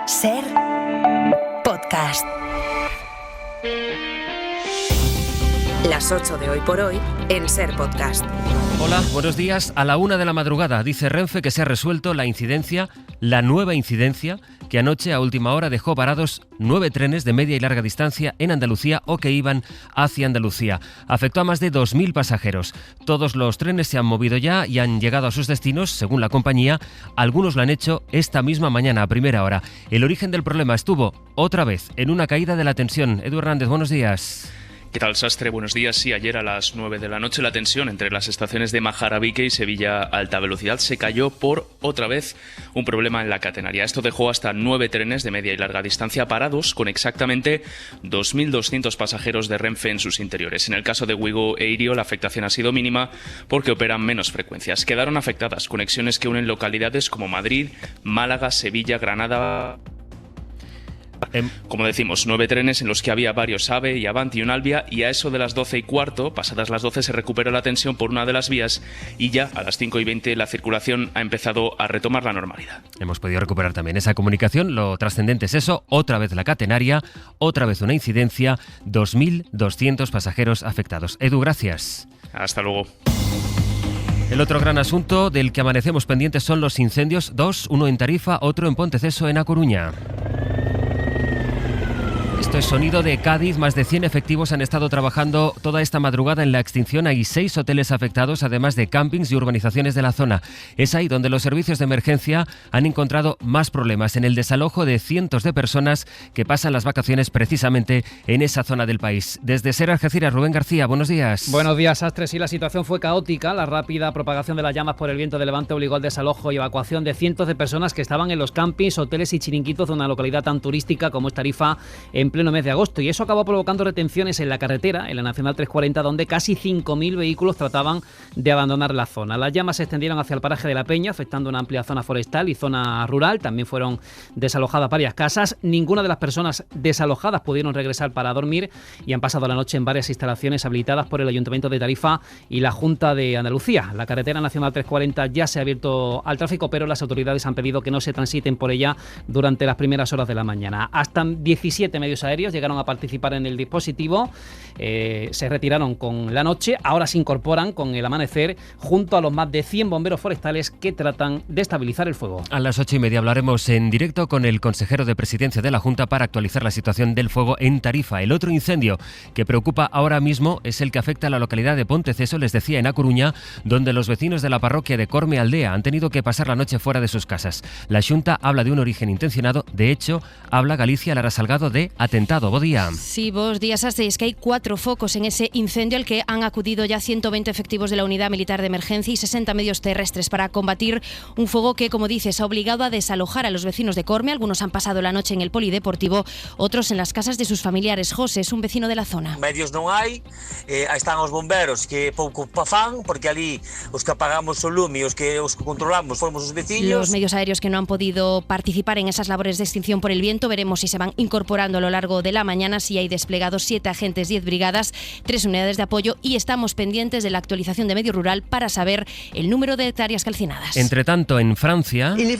Ser Podcast. Las 8 de hoy por hoy en Ser Podcast. Hola, buenos días. A la 1 de la madrugada dice Renfe que se ha resuelto la nueva incidencia que anoche a última hora dejó varados 9 trenes de media y larga distancia en Andalucía o que iban hacia Andalucía. Afectó a más de 2.000 pasajeros. Todos los trenes se han movido ya y han llegado a sus destinos, según la compañía. Algunos lo han hecho esta misma mañana a primera hora. El origen del problema estuvo otra vez en una caída de la tensión. Edu Hernández, buenos días. ¿Qué tal, Sastre? Buenos días. Sí, ayer a las 9 de la noche la tensión entre las estaciones de Majarabique y Sevilla Alta Velocidad se cayó por otra vez un problema en la catenaria. Esto dejó hasta 9 trenes de media y larga distancia parados con exactamente 2.200 pasajeros de Renfe en sus interiores. En el caso de Wigo e Irio la afectación ha sido mínima porque operan menos frecuencias. Quedaron afectadas conexiones que unen localidades como Madrid, Málaga, Sevilla, Granada. Como decimos, 9 trenes en los que había varios AVE y Avanti y un Alvia, y a eso de las 12:15, pasadas las 12, se recuperó la tensión por una de las vías y ya a las 5:20 la circulación ha empezado a retomar la normalidad. Hemos podido recuperar también esa comunicación. Lo trascendente es eso, otra vez la catenaria, otra vez una incidencia, 2.200 pasajeros afectados. Edu, gracias. Hasta luego. El otro gran asunto del que amanecemos pendientes son los incendios, 2, uno en Tarifa, otro en Ponteceso, en A Coruña. Esto es sonido de Cádiz. Más de 100 efectivos han estado trabajando toda esta madrugada en la extinción. Hay 6 hoteles afectados, además de campings y urbanizaciones de la zona. Es ahí donde los servicios de emergencia han encontrado más problemas, en el desalojo de cientos de personas que pasan las vacaciones precisamente en esa zona del país. Desde Ser Algeciras, Rubén García, buenos días. Buenos días, Astre. Sí, la situación fue caótica. La rápida propagación de las llamas por el viento de levante obligó al desalojo y evacuación de cientos de personas que estaban en los campings, hoteles y chiringuitos de una localidad tan turística como es Tarifa en pleno mes de agosto, y eso acabó provocando retenciones en la carretera, en la Nacional 340, donde casi 5.000 vehículos trataban de abandonar la zona. Las llamas se extendieron hacia el paraje de La Peña, afectando una amplia zona forestal y zona rural. También fueron desalojadas varias casas. Ninguna de las personas desalojadas pudieron regresar para dormir y han pasado la noche en varias instalaciones habilitadas por el Ayuntamiento de Tarifa y la Junta de Andalucía. La carretera Nacional 340 ya se ha abierto al tráfico, pero las autoridades han pedido que no se transiten por ella durante las primeras horas de la mañana. Hasta 17 medios aéreos llegaron a participar en el dispositivo, se retiraron con la noche, ahora se incorporan con el amanecer junto a los más de 100 bomberos forestales que tratan de estabilizar el fuego. A las 8:30 hablaremos en directo con el consejero de Presidencia de la Junta para actualizar la situación del fuego en Tarifa. El otro incendio que preocupa ahora mismo es el que afecta a la localidad de Ponteceso, les decía, en A Coruña, donde los vecinos de la parroquia de Corme Aldea han tenido que pasar la noche fuera de sus casas. La Xunta habla de un origen intencionado, de hecho, habla Galicia Lara Salgado de atentado. Buen día. Sí, buenos días. Hasta es que hay 4 focos en ese incendio al que han acudido ya 120 efectivos de la Unidad Militar de Emergencia y 60 medios terrestres para combatir un fuego que, como dices, ha obligado a desalojar a los vecinos de Corme. Algunos han pasado la noche en el polideportivo, otros en las casas de sus familiares. José es un vecino de la zona. Medios non hai, están os bomberos que pouco fan, porque ali os que apagamos o lume e os que controlamos fomos os vecinos. Los medios aéreos que no han podido participar en esas labores de extinción por el viento, veremos si se van incorporando a lo largo de la mañana. Sí, hay desplegados 7 agentes, 10 brigadas, 3 unidades de apoyo, y estamos pendientes de la actualización de medio rural para saber el número de hectáreas calcinadas. Entre tanto, en Francia es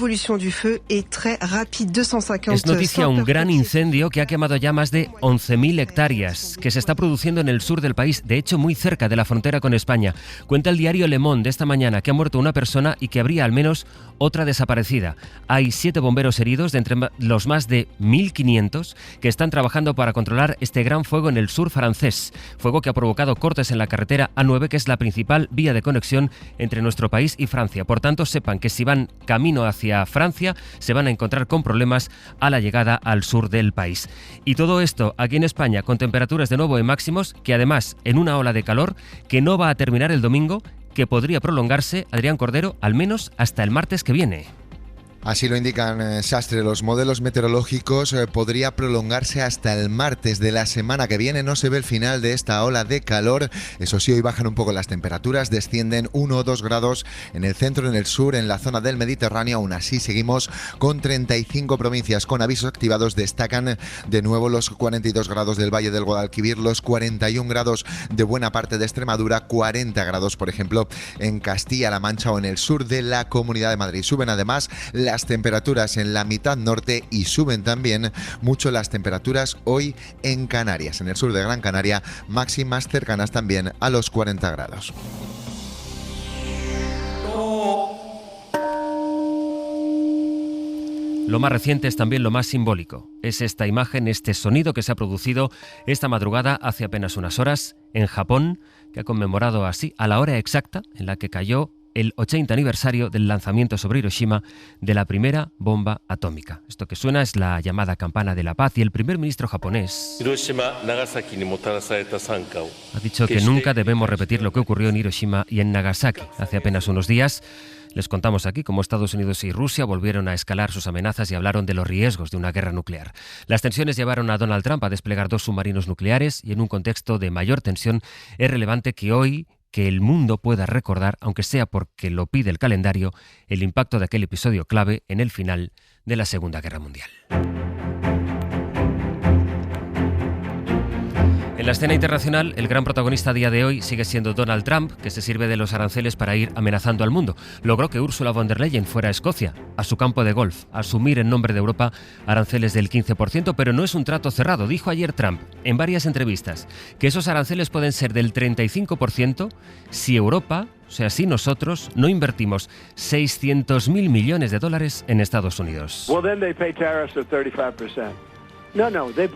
noticia un gran incendio que ha quemado ya más de 11.000 hectáreas, que se está produciendo en el sur del país, de hecho muy cerca de la frontera con España. Cuenta el diario Le Monde de esta mañana que ha muerto una persona y que habría al menos otra desaparecida. Hay 7 bomberos heridos de entre los más de 1.500 que están trabajando para controlar este gran fuego en el sur francés. Fuego que ha provocado cortes en la carretera A9, que es la principal vía de conexión entre nuestro país y Francia. Por tanto, sepan que si van camino hacia Francia, se van a encontrar con problemas a la llegada al sur del país. Y todo esto aquí en España, con temperaturas de nuevo en máximos, que además en una ola de calor que no va a terminar el domingo, que podría prolongarse, Adrián Cordero, al menos hasta el martes que viene. Así lo indican Sastre, los modelos meteorológicos. Podría prolongarse hasta el martes de la semana que viene. No se ve el final de esta ola de calor. Eso sí, hoy bajan un poco las temperaturas, descienden 1 o 2 grados en el centro, en el sur, en la zona del Mediterráneo. Aún así seguimos con 35 provincias con avisos activados. Destacan de nuevo los 42 grados del Valle del Guadalquivir, los 41 grados de buena parte de Extremadura, 40 grados, por ejemplo, en Castilla-La Mancha o en el sur de la Comunidad de Madrid. Suben además las las temperaturas en la mitad norte y suben también mucho las temperaturas hoy en Canarias. En el sur de Gran Canaria, máximas cercanas también a los 40 grados. Lo más reciente es también lo más simbólico. Es esta imagen, este sonido que se ha producido esta madrugada hace apenas unas horas en Japón, que ha conmemorado así a la hora exacta en la que cayó el 80 aniversario del lanzamiento sobre Hiroshima de la primera bomba atómica. Esto que suena es la llamada campana de la paz y el primer ministro japonés ha dicho que nunca debemos repetir lo que ocurrió en Hiroshima y en Nagasaki. Hace apenas unos días les contamos aquí cómo Estados Unidos y Rusia volvieron a escalar sus amenazas y hablaron de los riesgos de una guerra nuclear. Las tensiones llevaron a Donald Trump a desplegar 2 submarinos nucleares y en un contexto de mayor tensión es relevante que hoy el mundo pueda recordar, aunque sea porque lo pide el calendario, el impacto de aquel episodio clave en el final de la Segunda Guerra Mundial. En la escena internacional, el gran protagonista a día de hoy sigue siendo Donald Trump, que se sirve de los aranceles para ir amenazando al mundo. Logró que Ursula von der Leyen fuera a Escocia, a su campo de golf, a asumir en nombre de Europa aranceles del 15%, pero no es un trato cerrado. Dijo ayer Trump, en varias entrevistas, que esos aranceles pueden ser del 35% si Europa, o sea, si nosotros no invertimos 600.000 millones de dólares en Estados Unidos.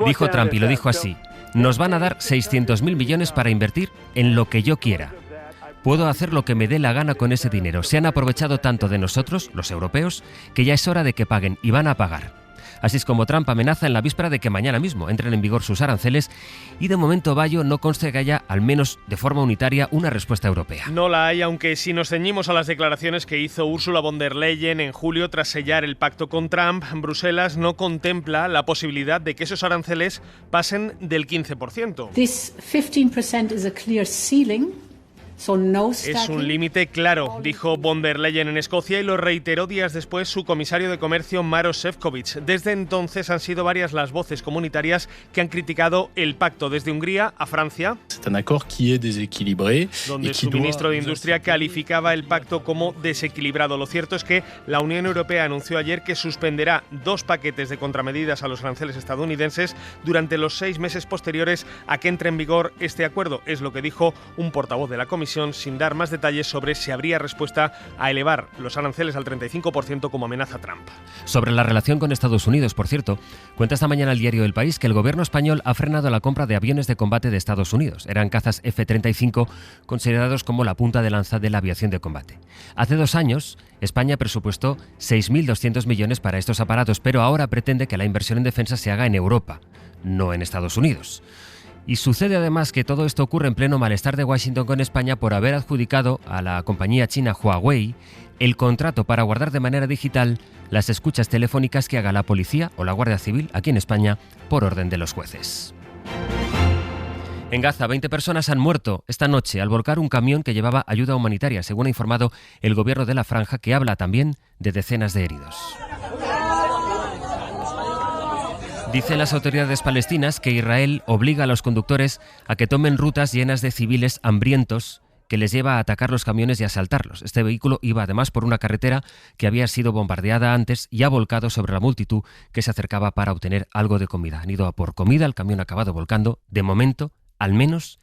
Dijo Trump, y lo dijo así: nos van a dar 600.000 millones para invertir en lo que yo quiera. Puedo hacer lo que me dé la gana con ese dinero. Se han aprovechado tanto de nosotros, los europeos, que ya es hora de que paguen, y van a pagar. Así es como Trump amenaza en la víspera de que mañana mismo entren en vigor sus aranceles y de momento, Bayo, no consta que haya, al menos de forma unitaria, una respuesta europea. No la hay, aunque si nos ceñimos a las declaraciones que hizo Ursula von der Leyen en julio tras sellar el pacto con Trump, Bruselas no contempla la posibilidad de que esos aranceles pasen del 15%. This 15% is a clear ceiling. Es un límite claro, dijo von der Leyen en Escocia y lo reiteró días después su comisario de Comercio Maroš Šefčovič. Desde entonces han sido varias las voces comunitarias que han criticado el pacto, desde Hungría a Francia, donde su ministro de Industria calificaba el pacto como desequilibrado. Lo cierto es que la Unión Europea anunció ayer que suspenderá 2 paquetes de contramedidas a los aranceles estadounidenses durante los 6 meses posteriores a que entre en vigor este acuerdo. Es lo que dijo un portavoz de la Comisión, sin dar más detalles sobre si habría respuesta a elevar los aranceles al 35% como amenaza Trump. Sobre la relación con Estados Unidos, por cierto, cuenta esta mañana el diario El País que el gobierno español ha frenado la compra de aviones de combate de Estados Unidos. Eran cazas F-35 considerados como la punta de lanza de la aviación de combate. Hace 2 años, España presupuestó 6.200 millones para estos aparatos, pero ahora pretende que la inversión en defensa se haga en Europa, no en Estados Unidos. Y sucede además que todo esto ocurre en pleno malestar de Washington con España por haber adjudicado a la compañía china Huawei el contrato para guardar de manera digital las escuchas telefónicas que haga la policía o la Guardia Civil aquí en España por orden de los jueces. En Gaza, 20 personas han muerto esta noche al volcar un camión que llevaba ayuda humanitaria, según ha informado el gobierno de la franja, que habla también de decenas de heridos. Dicen las autoridades palestinas que Israel obliga a los conductores a que tomen rutas llenas de civiles hambrientos que les lleva a atacar los camiones y asaltarlos. Este vehículo iba además por una carretera que había sido bombardeada antes y ha volcado sobre la multitud que se acercaba para obtener algo de comida. Han ido a por comida, el camión ha acabado volcando. De momento, al menos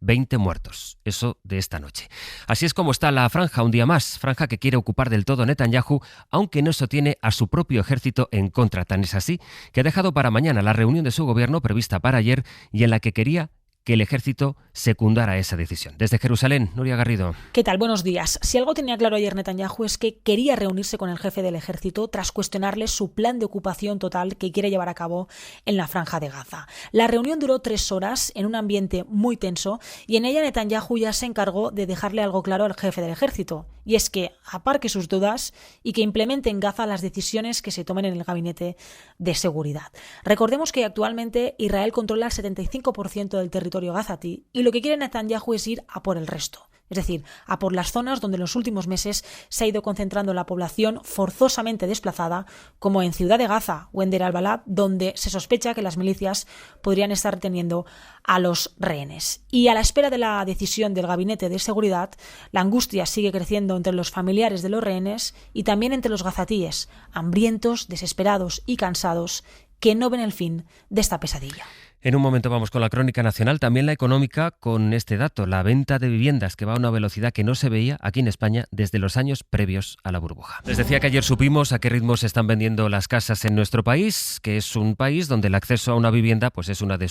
20 muertos. Eso de esta noche. Así es como está la franja un día más. Franja que quiere ocupar del todo Netanyahu, aunque no sostiene a su propio ejército en contra. Tan es así que ha dejado para mañana la reunión de su gobierno prevista para ayer y en la que quería que el ejército secundara esa decisión. Desde Jerusalén, Nuria Garrido. ¿Qué tal? Buenos días. Si algo tenía claro ayer Netanyahu es que quería reunirse con el jefe del ejército tras cuestionarle su plan de ocupación total que quiere llevar a cabo en la franja de Gaza. La reunión duró 3 horas en un ambiente muy tenso y en ella Netanyahu ya se encargó de dejarle algo claro al jefe del ejército, y es que aparque sus dudas y que implemente en Gaza las decisiones que se tomen en el gabinete de seguridad. Recordemos que actualmente Israel controla el 75% del territorio gazatí y lo que quiere Netanyahu es ir a por el resto. es decir, a por las zonas donde en los últimos meses se ha ido concentrando la población forzosamente desplazada, como en Ciudad de Gaza o en Deir al-Balad, donde se sospecha que las milicias podrían estar reteniendo a los rehenes. Y a la espera de la decisión del Gabinete de Seguridad, la angustia sigue creciendo entre los familiares de los rehenes y también entre los gazatíes, hambrientos, desesperados y cansados, que no ven el fin de esta pesadilla. En un momento vamos con la crónica nacional, también la económica, con este dato, la venta de viviendas que va a una velocidad que no se veía aquí en España desde los años previos a la burbuja. Les decía que ayer supimos a qué ritmo se están vendiendo las casas en nuestro país, que es un país donde el acceso a una vivienda pues es una de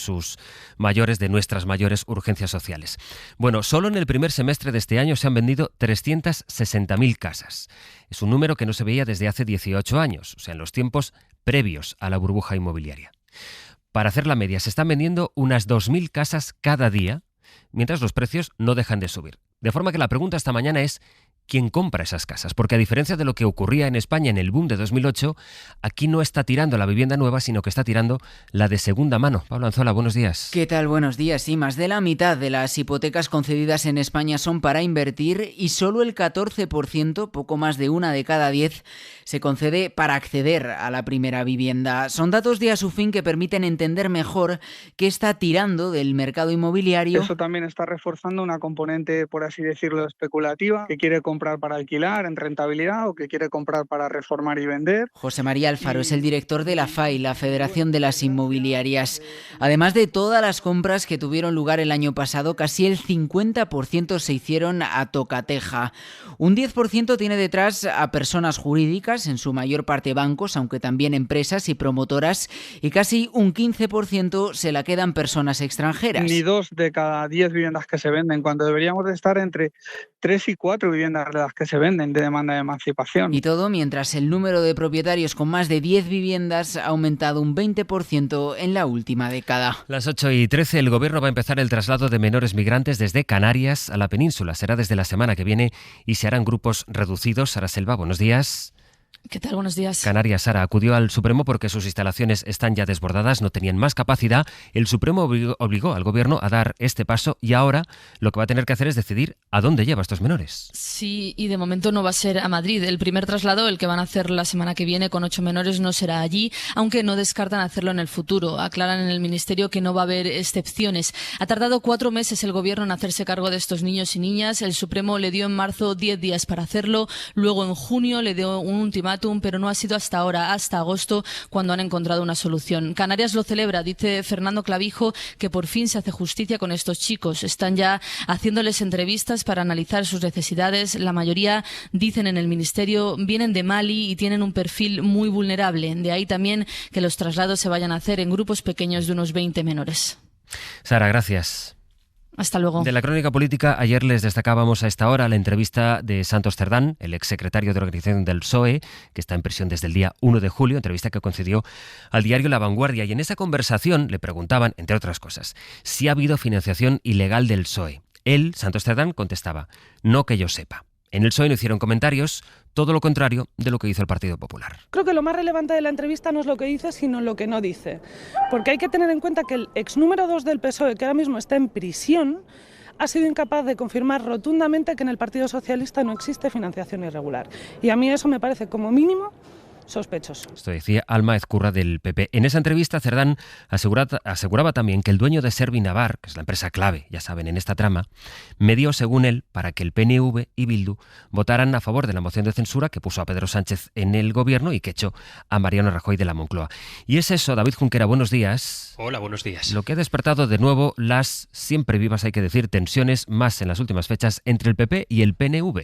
nuestras mayores urgencias sociales. Bueno, solo en el primer semestre de este año se han vendido 360.000 casas. Es un número que no se veía desde hace 18 años, o sea, en los tiempos previos a la burbuja inmobiliaria. Para hacer la media, se están vendiendo unas 2.000 casas cada día, mientras los precios no dejan de subir. De forma que la pregunta esta mañana es ¿quién compra esas casas? Porque a diferencia de lo que ocurría en España en el boom de 2008, aquí no está tirando la vivienda nueva, sino que está tirando la de segunda mano. Pablo Anzola, buenos días. ¿Qué tal? Buenos días. Sí, más de la mitad de las hipotecas concedidas en España son para invertir y solo el 14%, poco más de 1 de cada 10, se concede para acceder a la primera vivienda. Son datos de Asufin que permiten entender mejor qué está tirando del mercado inmobiliario. Eso también está reforzando una componente, por así decirlo, especulativa, que quiere comprar para alquilar en rentabilidad o que quiere comprar para reformar y vender. José María Alfaro es el director de la FAI, la Federación de las Inmobiliarias. Además de todas las compras que tuvieron lugar el año pasado, casi el 50% se hicieron a tocateja. Un 10% tiene detrás a personas jurídicas, en su mayor parte bancos, aunque también empresas y promotoras, y casi un 15% se la quedan personas extranjeras. Ni 2 de cada 10 viviendas que se venden, cuando deberíamos de estar entre 3 y 4 viviendas de las que se venden de demanda de emancipación. Y todo mientras el número de propietarios con más de 10 viviendas ha aumentado un 20% en la última década. Las 8:13, el Gobierno va a empezar el traslado de menores migrantes desde Canarias a la península. Será desde la semana que viene y se harán grupos reducidos. Sara Selva, buenos días. ¿Qué tal? Buenos días. Canarias, Sara, acudió al Supremo porque sus instalaciones están ya desbordadas, no tenían más capacidad. El Supremo obligó al Gobierno a dar este paso y ahora lo que va a tener que hacer es decidir a dónde lleva a estos menores. Sí, y de momento no va a ser a Madrid. El primer traslado, el que van a hacer la semana que viene con 8 menores, no será allí, aunque no descartan hacerlo en el futuro. Aclaran en el Ministerio que no va a haber excepciones. Ha tardado 4 meses el Gobierno en hacerse cargo de estos niños y niñas. El Supremo le dio en marzo 10 días para hacerlo, luego en junio le dio un ultimátum, pero no ha sido hasta ahora, hasta agosto, cuando han encontrado una solución. Canarias lo celebra, dice Fernando Clavijo, que por fin se hace justicia con estos chicos. Están ya haciéndoles entrevistas para analizar sus necesidades. La mayoría, dicen en el Ministerio, vienen de Mali y tienen un perfil muy vulnerable. De ahí también que los traslados se vayan a hacer en grupos pequeños de unos 20 menores. Sara, gracias. Hasta luego. De la crónica política, ayer les destacábamos a esta hora la entrevista de Santos Cerdán, el exsecretario de organización del PSOE, que está en prisión desde el día 1 de julio, entrevista que concedió al diario La Vanguardia. Y en esa conversación le preguntaban, entre otras cosas, si ha habido financiación ilegal del PSOE. Él, Santos Cerdán, contestaba, no que yo sepa. En el PSOE no hicieron comentarios, todo lo contrario de lo que hizo el Partido Popular. Creo que lo más relevante de la entrevista no es lo que dice, sino lo que no dice. Porque hay que tener en cuenta que el ex número 2 del PSOE, que ahora mismo está en prisión, ha sido incapaz de confirmar rotundamente que en el Partido Socialista no existe financiación irregular. Y a mí eso me parece, como mínimo, sospechoso. Esto decía Alma Ezcurra del PP. En esa entrevista, Cerdán aseguraba también que el dueño de Servinavar, que es la empresa clave, ya saben, en esta trama, medió, según él, para que el PNV y Bildu votaran a favor de la moción de censura que puso a Pedro Sánchez en el gobierno y que echó a Mariano Rajoy de la Moncloa. Y es eso, David Junquera, buenos días. Hola, buenos días. Lo que ha despertado de nuevo las siempre vivas, hay que decir, tensiones más en las últimas fechas entre el PP y el PNV.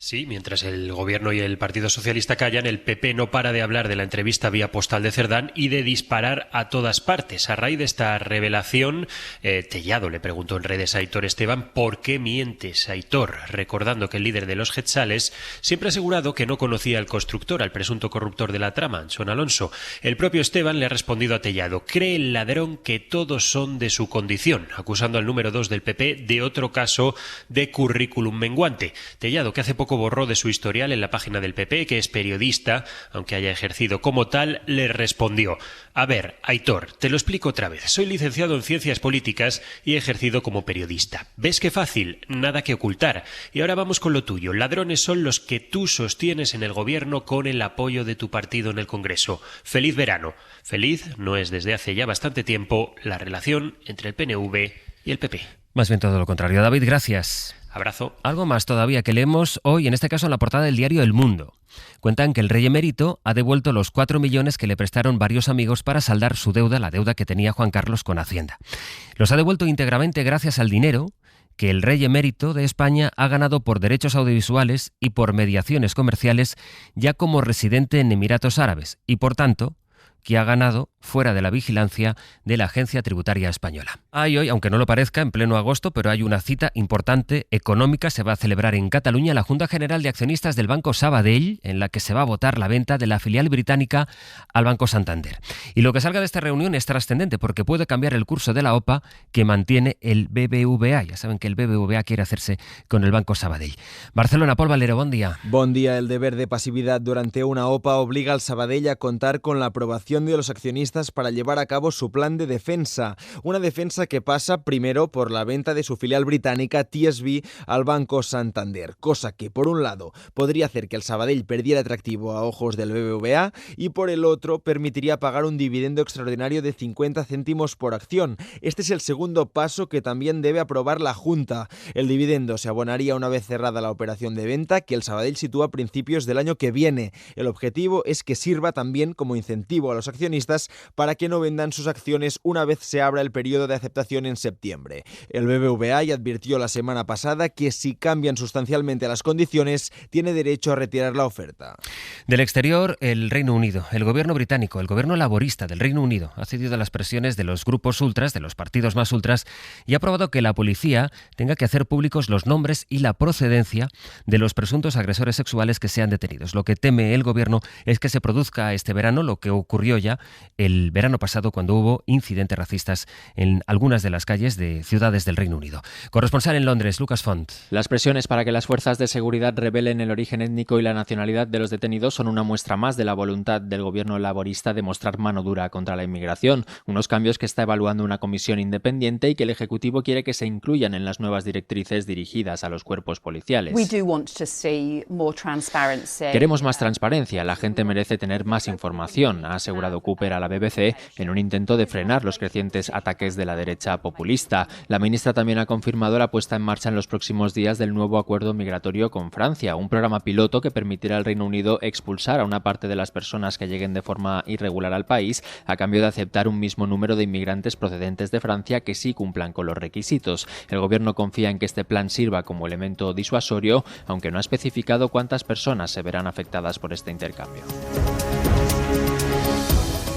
Sí, mientras el Gobierno y el Partido Socialista callan, el PP no para de hablar de la entrevista vía postal de Cerdán y de disparar a todas partes. A raíz de esta revelación, Tellado le preguntó en redes a Aitor Esteban ¿por qué mientes, Aitor? Recordando que el líder de los Getzales siempre ha asegurado que no conocía al constructor, al presunto corruptor de la trama, Anxón Alonso. El propio Esteban le ha respondido a Tellado, cree el ladrón que todos son de su condición, acusando al número 2 del PP de otro caso de currículum menguante. Tellado, que hace poco poco borró de su historial en la página del PP que es periodista, aunque haya ejercido como tal, le respondió: a ver, Aitor, te lo explico otra vez. Soy licenciado en Ciencias Políticas y he ejercido como periodista. ¿Ves qué fácil? Nada que ocultar. Y ahora vamos con lo tuyo. Ladrones son los que tú sostienes en el gobierno con el apoyo de tu partido en el Congreso. Feliz verano. Feliz no es desde hace ya bastante tiempo la relación entre el PNV y el PP. Más bien todo lo contrario. David, gracias. Abrazo. Algo más todavía que leemos hoy, en este caso en la portada del diario El Mundo. Cuentan que el rey emérito ha devuelto los 4 millones que le prestaron varios amigos para saldar su deuda, la deuda que tenía Juan Carlos con Hacienda. Los ha devuelto íntegramente gracias al dinero que el rey emérito de España ha ganado por derechos audiovisuales y por mediaciones comerciales ya como residente en Emiratos Árabes y, por tanto, que ha ganado fuera de la vigilancia de la Agencia Tributaria Española. Hay hoy, aunque no lo parezca, en pleno agosto, pero hay una cita importante económica. Se va a celebrar en Cataluña la Junta General de Accionistas del Banco Sabadell, en la que se va a votar la venta de la filial británica al Banco Santander. Y lo que salga de esta reunión es trascendente porque puede cambiar el curso de la OPA que mantiene el BBVA. Ya saben que el BBVA quiere hacerse con el Banco Sabadell. Barcelona, Pol Valero, buen día. Buen día. El deber de pasividad durante una OPA obliga al Sabadell a contar con la aprobación de los accionistas para llevar a cabo su plan de defensa. Una defensa que pasa primero por la venta de su filial británica TSB al Banco Santander, cosa que por un lado podría hacer que el Sabadell perdiera atractivo a ojos del BBVA y por el otro permitiría pagar un dividendo extraordinario de 50 céntimos por acción. Este es el segundo paso que también debe aprobar la Junta. El dividendo se abonaría una vez cerrada la operación de venta que el Sabadell sitúa a principios del año que viene. El objetivo es que sirva también como incentivo a los accionistas para que no vendan sus acciones una vez se abra el periodo de aceptación en septiembre. El BBVA ya advirtió la semana pasada que si cambian sustancialmente las condiciones, tiene derecho a retirar la oferta. Del exterior, el Reino Unido, el gobierno británico, el gobierno laborista del Reino Unido ha cedido a las presiones de los grupos ultras, de los partidos más ultras, y ha aprobado que la policía tenga que hacer públicos los nombres y la procedencia de los presuntos agresores sexuales que sean detenidos. Lo que teme el gobierno es que se produzca este verano lo que ocurrió ya el verano pasado cuando hubo incidentes racistas en algunas de las calles de ciudades del Reino Unido. Corresponsal en Londres, Lucas Font. Las presiones para que las fuerzas de seguridad revelen el origen étnico y la nacionalidad de los detenidos son una muestra más de la voluntad del gobierno laborista de mostrar mano dura contra la inmigración, unos cambios que está evaluando una comisión independiente y que el Ejecutivo quiere que se incluyan en las nuevas directrices dirigidas a los cuerpos policiales. Queremos más transparencia, la gente merece tener más información, ha asegurado Cooper a la BBC en un intento de frenar los crecientes ataques de la derecha populista. La ministra también ha confirmado la puesta en marcha en los próximos días del nuevo acuerdo migratorio con Francia, un programa piloto que permitirá al Reino Unido expulsar a una parte de las personas que lleguen de forma irregular al país a cambio de aceptar un mismo número de inmigrantes procedentes de Francia que sí cumplan con los requisitos. El gobierno confía en que este plan sirva como elemento disuasorio, aunque no ha especificado cuántas personas se verán afectadas por este intercambio.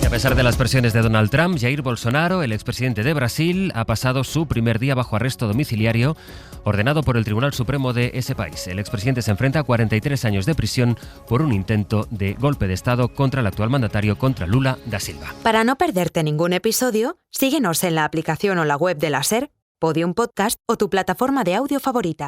A pesar de las presiones de Donald Trump, Jair Bolsonaro, el expresidente de Brasil, ha pasado su primer día bajo arresto domiciliario ordenado por el Tribunal Supremo de ese país. El expresidente se enfrenta a 43 años de prisión por un intento de golpe de Estado contra el actual mandatario, contra Lula da Silva. Para no perderte ningún episodio, síguenos en la aplicación o la web de la SER, Podium Podcast o tu plataforma de audio favorita.